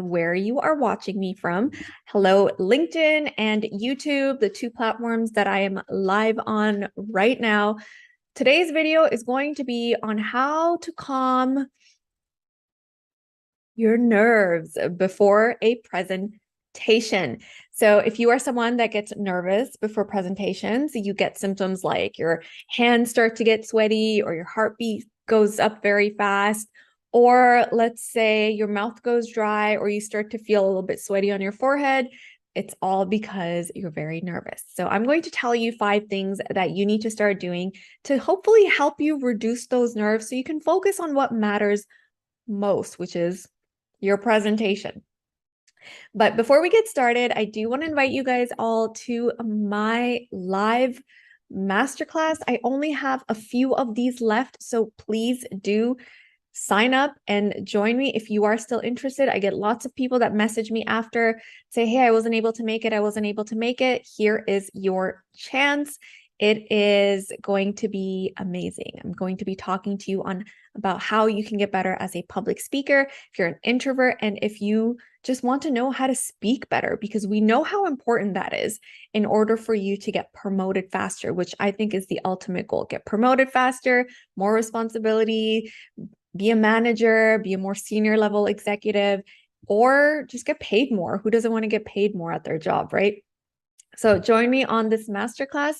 where you are watching me from. Hello, LinkedIn and YouTube, the two platforms that I am live on right now. Today's video is going to be on how to calm your nerves before a presentation. So if you are someone that gets nervous before presentations, you get symptoms like your hands start to get sweaty or your heartbeat goes up very fast, or let's say your mouth goes dry or you start to feel a little bit sweaty on your forehead. It's all because you're very nervous. So I'm going to tell you 5 things that you need to start doing to hopefully help you reduce those nerves so you can focus on what matters most, which is your presentation. But before we get started, I do want to invite you guys all to my live masterclass. I only have a few of these left, so please do sign up and join me if you are still interested. I get lots of people that message me after, say, hey, I wasn't able to make it. I wasn't able to make it. Here is your chance. It is going to be amazing. I'm going to be talking to you about how you can get better as a public speaker, if you're an introvert, and if you just want to know how to speak better, because we know how important that is in order for you to get promoted faster, which I think is the ultimate goal. Get promoted faster, more responsibility, be a manager, be a more senior level executive, or just get paid more. Who doesn't want to get paid more at their job, right? So join me on this masterclass.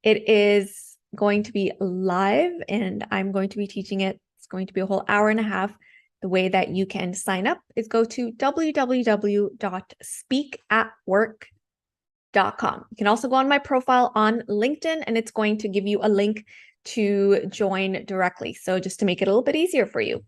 It is going to be live and I'm going to be teaching it. It's going to be a whole hour and a half. The way that you can sign up is go to www.speakatwork.com. You can also go on my profile on LinkedIn and it's going to give you a link to join directly. So just to make it a little bit easier for you.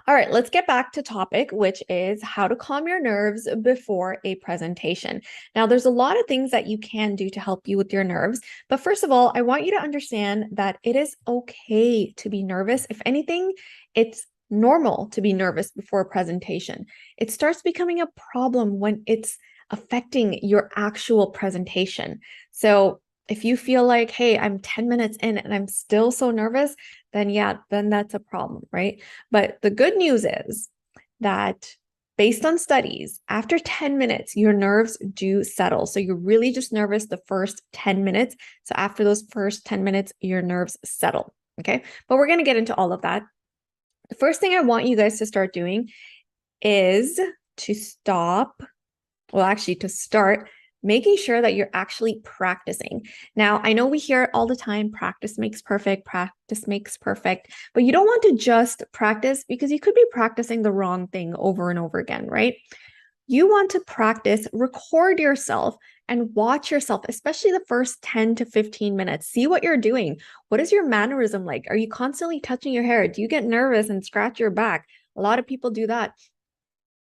All right, let's get back to topic, which is how to calm your nerves before a presentation. Now, there's a lot of things that you can do to help you with your nerves. But first of all, I want you to understand that it is okay to be nervous. If anything, it's normal to be nervous before a presentation. It starts becoming a problem when it's affecting your actual presentation. So if you feel like, hey, I'm 10 minutes in and I'm still so nervous, then yeah, then that's a problem, right? But the good news is that based on studies, after 10 minutes, your nerves do settle. So you're really just nervous the first 10 minutes. So after those first 10 minutes, your nerves settle, okay? But we're going to get into all of that. The first thing I want you guys to start doing is to start making sure that you're actually practicing. Now, I know we hear it all the time, practice makes perfect, but you don't want to just practice because you could be practicing the wrong thing over and over again, right? You want to practice, record yourself and watch yourself, especially the first 10 to 15 minutes. See what you're doing. What is your mannerism like? Are you constantly touching your hair? Do you get nervous and scratch your back? A lot of people do that.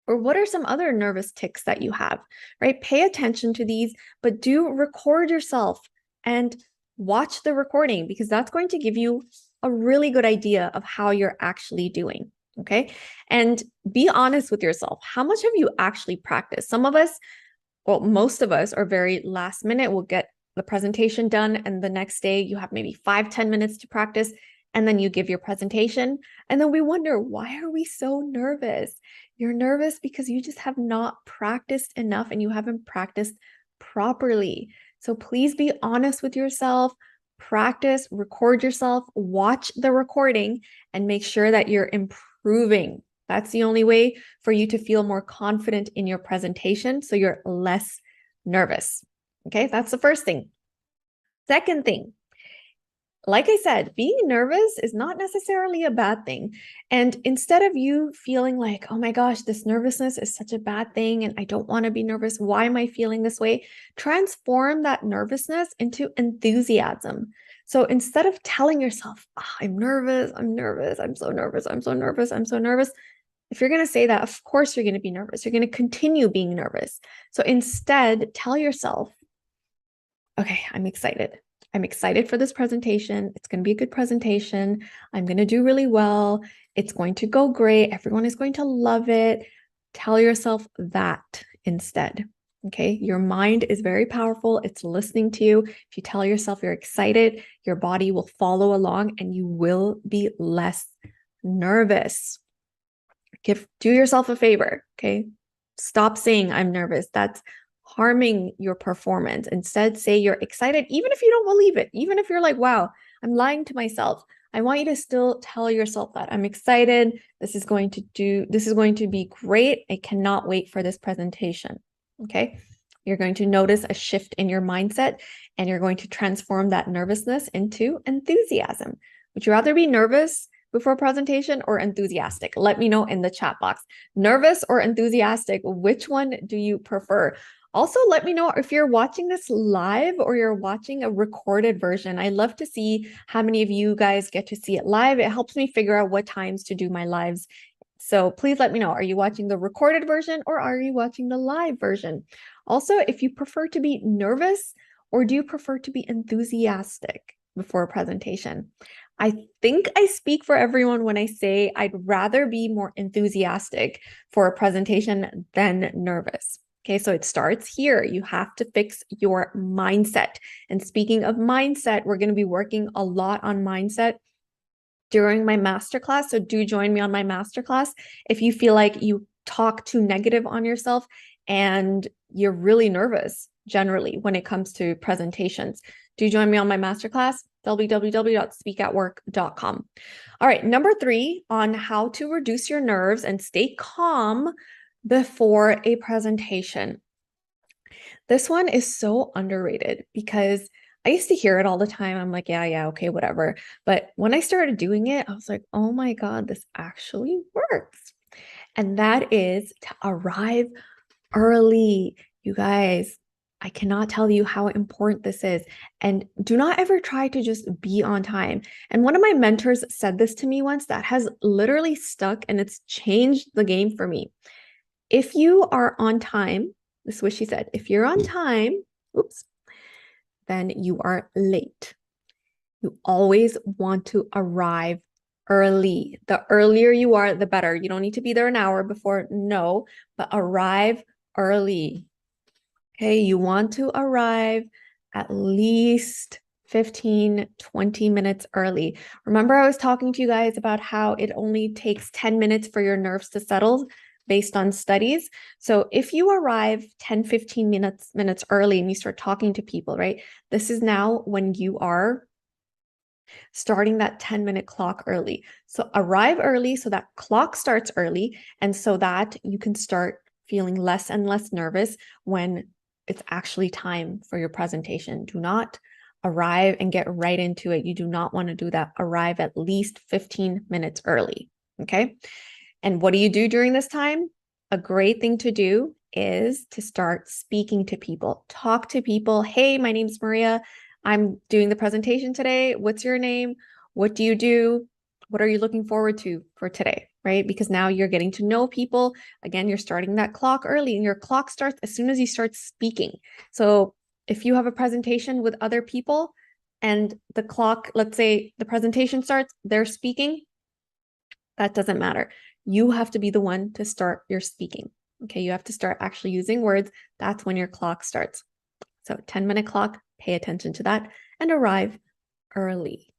Or what are some other nervous tics that you have, right? Pay attention to these, but do record yourself and watch the recording because that's going to give you a really good idea of how you're actually doing, okay? And be honest with yourself. How much have you actually practiced? Some of us, well, most of us are very last minute. We'll get the presentation done and the next day you have maybe 5-10 minutes to practice and then you give your presentation. And then we wonder, why are we so nervous? You're nervous because you just have not practiced enough and you haven't practiced properly. So please be honest with yourself, practice, record yourself, watch the recording, and make sure that you're improving. That's the only way for you to feel more confident in your presentation so you're less nervous. Okay, that's the first thing. Second thing, like I said, being nervous is not necessarily a bad thing. And instead of you feeling like, oh my gosh, this nervousness is such a bad thing and I don't want to be nervous, why am I feeling this way? Transform that nervousness into enthusiasm. So instead of telling yourself, oh, I'm nervous, I'm so nervous, I'm so nervous, I'm so nervous. If you're going to say that, of course you're going to be nervous. You're going to continue being nervous. So instead, tell yourself, okay, I'm excited. I'm excited for this presentation. It's going to be a good presentation. I'm going to do really well. It's going to go great. Everyone is going to love it. Tell yourself that instead. Okay. Your mind is very powerful. It's listening to you. If you tell yourself you're excited, your body will follow along and you will be less nervous. Do yourself a favor, okay? Stop saying I'm nervous. That's harming your performance. Instead, say you're excited, even if you don't believe it, even if you're like, wow, I'm lying to myself. I want you to still tell yourself that I'm excited. This is going to be great. I cannot wait for this presentation. Okay. You're going to notice a shift in your mindset and you're going to transform that nervousness into enthusiasm. Would you rather be nervous before a presentation or enthusiastic? Let me know in the chat box. Nervous or enthusiastic, which one do you prefer? Also, let me know if you're watching this live or you're watching a recorded version. I love to see how many of you guys get to see it live. It helps me figure out what times to do my lives. So please let me know, are you watching the recorded version or are you watching the live version? Also, if you prefer to be nervous or do you prefer to be enthusiastic before a presentation? I think I speak for everyone when I say I'd rather be more enthusiastic for a presentation than nervous. Okay, so it starts here. You have to fix your mindset. And speaking of mindset, we're going to be working a lot on mindset during my masterclass. So do join me on my masterclass if you feel like you talk too negative on yourself and you're really nervous generally when it comes to presentations. Do join me on my masterclass, www.speakatwork.com. All right, number 3 on how to reduce your nerves and stay calm before a presentation. This one is so underrated because I used to hear it all the time. I'm like, yeah, okay, whatever. But when I started doing it, I was like, oh my God, this actually works. And that is to arrive early. You guys, I cannot tell you how important this is. And do not ever try to just be on time. And one of my mentors said this to me once that has literally stuck and it's changed the game for me. If you are on time, this is what she said, if you're on time, then you are late. You always want to arrive early. The earlier you are, the better. You don't need to be there an hour before, no, but arrive early. Okay, you want to arrive at least 15, 20 minutes early. Remember, I was talking to you guys about how it only takes 10 minutes for your nerves to settle based on studies. So if you arrive 10, 15 minutes early and you start talking to people, right? This is now when you are starting that 10-minute clock early. So arrive early so that clock starts early and so that you can start feeling less and less nervous when it's actually time for your presentation. Do not arrive and get right into it. You do not want to do that. Arrive at least 15 minutes early, okay? And what do you do during this time? A great thing to do is to start speaking to people. Talk to people. Hey, my name's Maria. I'm doing the presentation today. What's your name? What do you do? What are you looking forward to for today, right? Because now you're getting to know people. Again, you're starting that clock early and your clock starts as soon as you start speaking. So if you have a presentation with other people and the clock, let's say the presentation starts, they're speaking, that doesn't matter. You have to be the one to start your speaking. Okay, you have to start actually using words. That's when your clock starts. So 10-minute clock, pay attention to that and arrive early.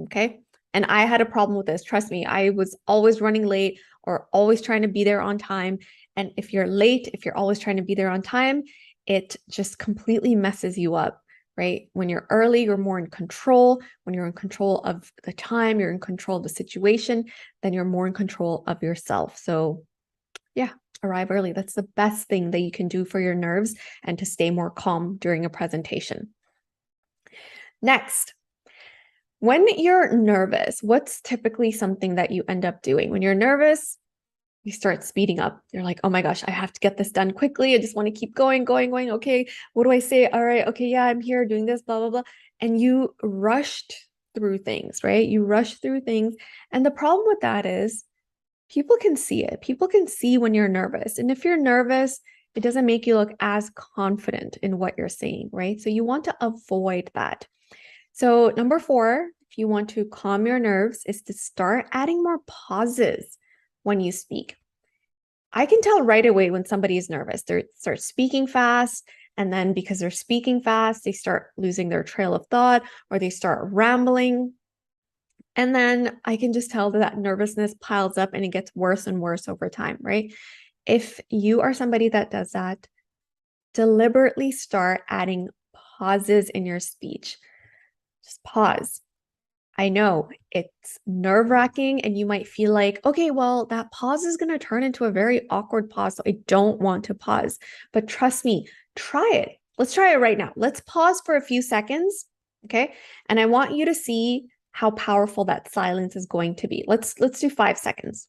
Okay. And I had a problem with this. Trust me, I was always running late or always trying to be there on time. And if you're late, if you're always trying to be there on time, it just completely messes you up, right? When you're early, you're more in control. When you're in control of the time, you're in control of the situation, then you're more in control of yourself. So yeah, arrive early. That's the best thing that you can do for your nerves and to stay more calm during a presentation. Next, when you're nervous, what's typically something that you end up doing? When you're nervous, you start speeding up. You're like, oh my gosh, I have to get this done quickly. I just want to keep going. Okay, what do I say? All right, okay, yeah, I'm here doing this, blah, blah, blah. And you rushed through things, right? You rush through things. And the problem with that is people can see it. People can see when you're nervous. And if you're nervous, it doesn't make you look as confident in what you're saying, right? So you want to avoid that. So number 4, if you want to calm your nerves, is to start adding more pauses when you speak. I can tell right away when somebody is nervous. They start speaking fast, and then because they're speaking fast, they start losing their trail of thought or they start rambling. And then I can just tell that that nervousness piles up and it gets worse and worse over time, right? If you are somebody that does that, deliberately start adding pauses in your speech. Just pause. I know it's nerve-wracking and you might feel like, okay, well, that pause is going to turn into a very awkward pause. So I don't want to pause. But trust me, try it. Let's try it right now. Let's pause for a few seconds. Okay. And I want you to see how powerful that silence is going to be. Let's do 5 seconds.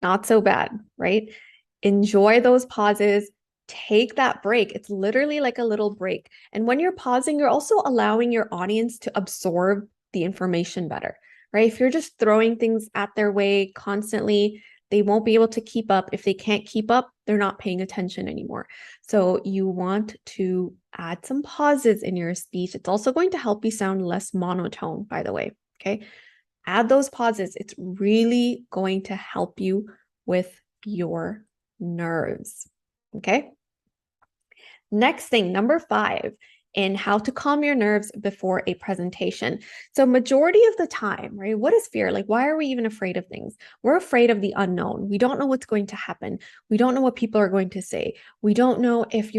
Not so bad, right? Enjoy those pauses. Take that break. It's literally like a little break. And when you're pausing, you're also allowing your audience to absorb the information better, right? If you're just throwing things at their way constantly, they won't be able to keep up. If they can't keep up, they're not paying attention anymore. So you want to add some pauses in your speech. It's also going to help you sound less monotone, by the way. Okay. Add those pauses. It's really going to help you with your nerves. Okay. Next thing, number 5, in how to calm your nerves before a presentation. So majority of the time, right? What is fear? Like, why are we even afraid of things? We're afraid of the unknown. We don't know what's going to happen. We don't know what people are going to say. We don't know if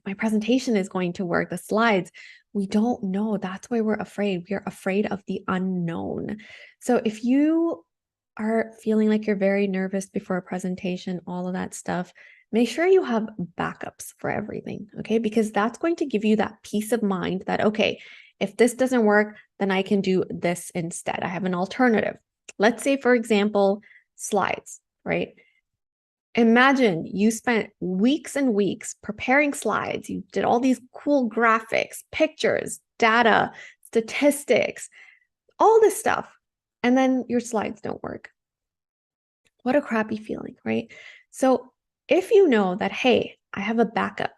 my presentation is going to work, the slides. We don't know. That's why we're afraid. We're afraid of the unknown. So if you are feeling like you're very nervous before a presentation, all of that stuff, make sure you have backups for everything, okay? Because that's going to give you that peace of mind that, okay, if this doesn't work, then I can do this instead. I have an alternative. Let's say, for example, slides, right? Imagine you spent weeks and weeks preparing slides. You did all these cool graphics, pictures, data, statistics, all this stuff. And then your slides don't work. What a crappy feeling, right? So if you know that, hey, I have a backup,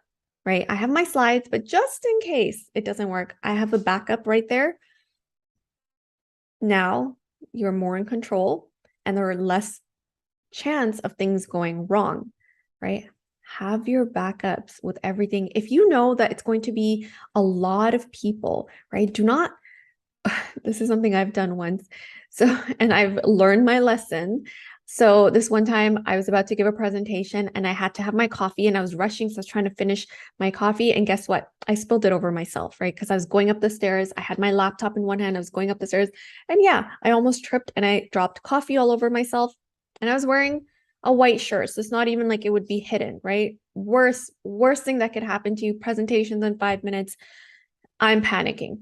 right? I have my slides, but just in case it doesn't work, I have a backup right there. Now you're more in control and there are less chance of things going wrong, right? Have your backups with everything. If you know that it's going to be a lot of people, right? Do not, this is something I've done once. So, and I've learned my lesson. So this one time I was about to give a presentation and I had to have my coffee and I was rushing. So I was trying to finish my coffee. And guess what? I spilled it over myself, right? Because I was going up the stairs. I had my laptop in one hand. I was going up the stairs. And yeah, I almost tripped and I dropped coffee all over myself. And I was wearing a white shirt. So it's not even like it would be hidden, right? Worst thing that could happen to you, presentations in 5 minutes. I'm panicking.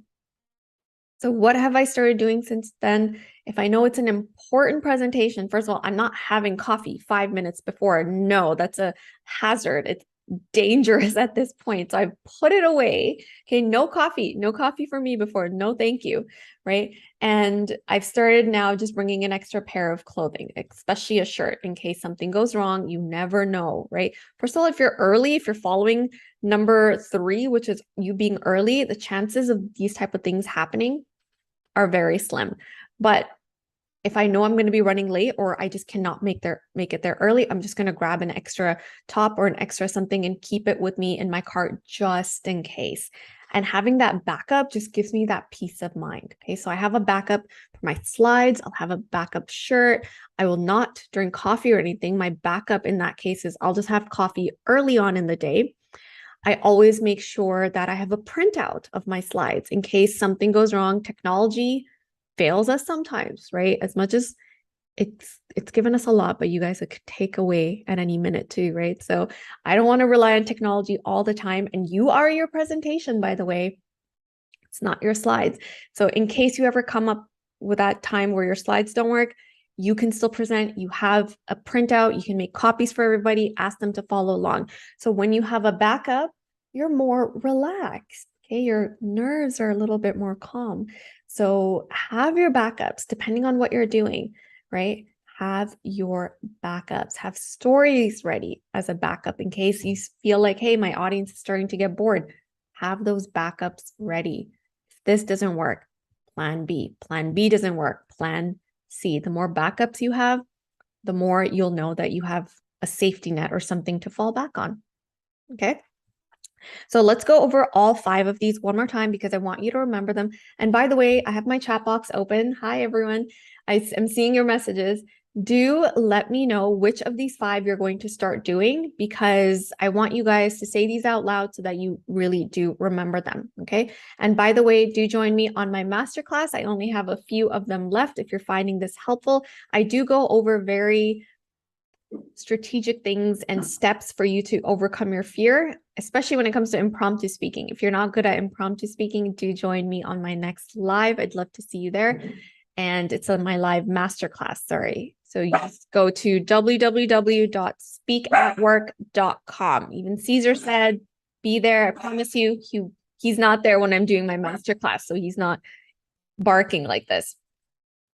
So what have I started doing since then? If I know it's an important presentation, first of all, I'm not having coffee 5 minutes before. No, that's a hazard. It's dangerous at this point. So I've put it away. Okay, no coffee for me before. No, thank you. Right. And I've started now just bringing an extra pair of clothing, especially a shirt in case something goes wrong. You never know. Right. First of all, if you're early, if you're following number 3, which is you being early, the chances of these type of things happening are very slim. But if I know I'm going to be running late or I just cannot make it there early, I'm just going to grab an extra top or an extra something and keep it with me in my cart just in case. And having that backup just gives me that peace of mind. Okay, so I have a backup for my slides. I'll have a backup shirt. I will not drink coffee or anything. My backup in that case is I'll just have coffee early on in the day. I always make sure that I have a printout of my slides in case something goes wrong. Technology fails us sometimes, right? As much as it's given us a lot, but you guys could take away at any minute too, right? So I don't want to rely on technology all the time. And you are your presentation, by the way. It's not your slides. So in case you ever come up with that time where your slides don't work, you can still present. You have a printout. You can make copies for everybody, ask them to follow along. So when you have a backup, you're more relaxed. Okay. Your nerves are a little bit more calm. So have your backups depending on what you're doing, right? Have your backups, have stories ready as a backup in case you feel like, hey, my audience is starting to get bored. Have those backups ready. If this doesn't work, plan B. Plan B doesn't work, plan C. The more backups you have, the more you'll know that you have a safety net or something to fall back on. Okay. So let's go over all 5 of these one more time because I want you to remember them. And by the way, I have my chat box open. Hi, everyone. I am seeing your messages. Do let me know which of these 5 you're going to start doing, because I want you guys to say these out loud so that you really do remember them. Okay. And by the way, do join me on my masterclass. I only have a few of them left. If you're finding this helpful, I do go over very strategic things and steps for you to overcome your fear, especially when it comes to impromptu speaking. If you're not good at impromptu speaking, do join me on my next live. I'd love to see you there. And it's on my live masterclass. Sorry. So you just go to www.speakatwork.com. Even Caesar said, be there. I promise you, he's not there when I'm doing my masterclass. So he's not barking like this.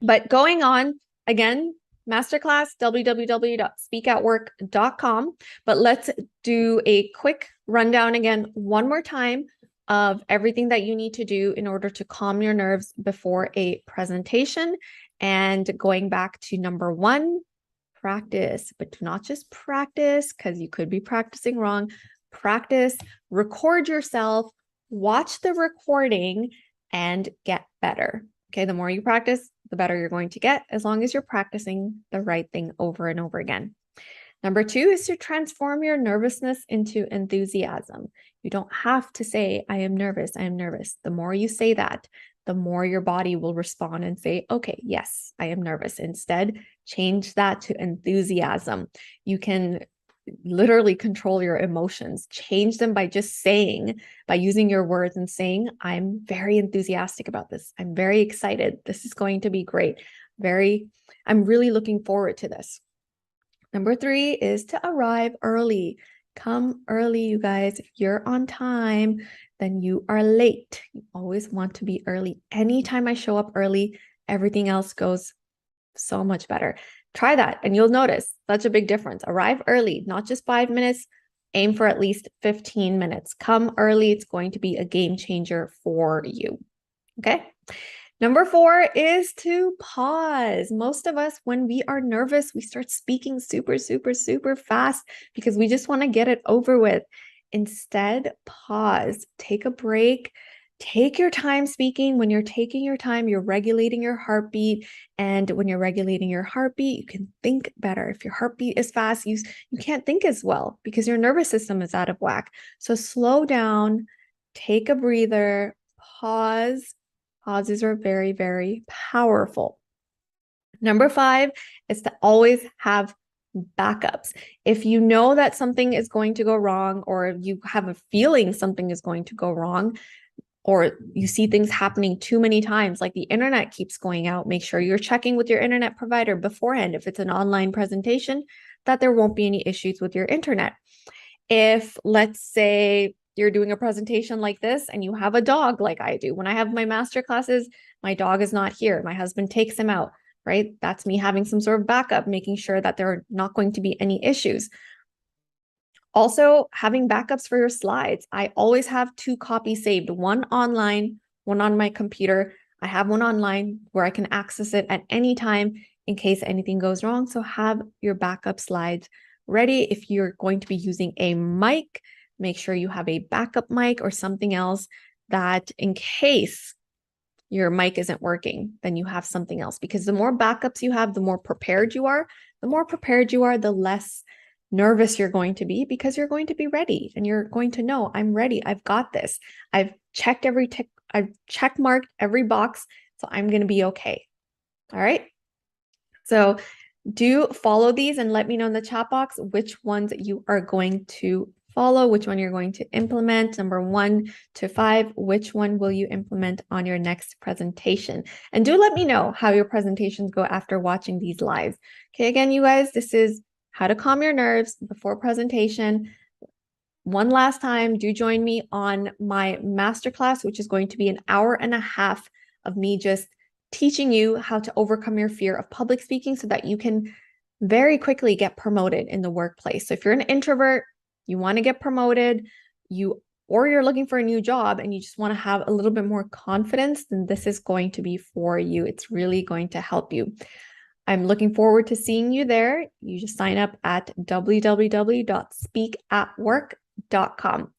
But going on again, masterclass, www.speakatwork.com. But let's do a quick rundown again, one more time, of everything that you need to do in order to calm your nerves before a presentation. And going back to number 1, practice, but do not just practice because you could be practicing wrong. Practice, record yourself, watch the recording, and get better. Okay, the more you practice, the better you're going to get, as long as you're practicing the right thing over and over again. Number 2 is to transform your nervousness into enthusiasm. You don't have to say, I am nervous, I am nervous. The more you say that, the more your body will respond and say, okay, yes, I am nervous. Instead, change that to enthusiasm. You can literally control your emotions, change them by just saying, by using your words and saying, I'm very enthusiastic about this. I'm very excited. This is going to be great. I'm really looking forward to this. Number 3 is to arrive early. Come early, you guys. If you're on time, then you are late. You always want to be early. Anytime I show up early, everything else goes so much better. Try that and you'll notice such a big difference. Arrive early, not just 5 minutes, aim for at least 15 minutes. Come early. It's going to be a game changer for you. Okay. Number 4 is to pause. Most of us, when we are nervous, we start speaking super, super, super fast because we just want to get it over with. Instead, pause, take a break. Take your time speaking. When you're taking your time, you're regulating your heartbeat. And when you're regulating your heartbeat, you can think better. If your heartbeat is fast, you can't think as well because your nervous system is out of whack. So slow down, take a breather, pause. Pauses are very, very powerful. Number 5 is to always have backups. If you know that something is going to go wrong, or you have a feeling something is going to go wrong, or you see things happening too many times, like the internet keeps going out, make sure you're checking with your internet provider beforehand, if it's an online presentation, that there won't be any issues with your internet. If, let's say, you're doing a presentation like this and you have a dog like I do. When I have my master classes, my dog is not here. My husband takes him out, right? That's me having some sort of backup, making sure that there are not going to be any issues. Also, having backups for your slides. I always have 2 copies saved, one online, one on my computer. I have one online where I can access it at any time in case anything goes wrong. So have your backup slides ready. If you're going to be using a mic, make sure you have a backup mic or something else that in case your mic isn't working, then you have something else. Because the more backups you have, the more prepared you are. The more prepared you are, the less nervous you're going to be, because you're going to be ready and you're going to know, I'm ready. I've got this. I've checked I've check marked every box. So I'm going to be okay. All right. So do follow these and let me know in the chat box which ones you are going to follow, which one you're going to implement. Number 1 to 5, which one will you implement on your next presentation? And do let me know how your presentations go after watching these lives. Okay, again, you guys, this is how to calm your nerves before presentation. One last time, do join me on my masterclass, which is going to be an hour and a half of me just teaching you how to overcome your fear of public speaking so that you can very quickly get promoted in the workplace. So if you're an introvert, you want to get promoted, or you're looking for a new job and you just want to have a little bit more confidence, then this is going to be for you. It's really going to help you. I'm looking forward to seeing you there. You just sign up at www.speakatwork.com.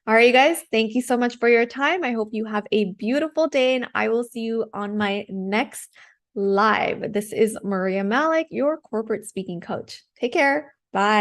All right, you guys, thank you so much for your time. I hope you have a beautiful day, and I will see you on my next live. This is Maria Malik, your corporate speaking coach. Take care. Bye.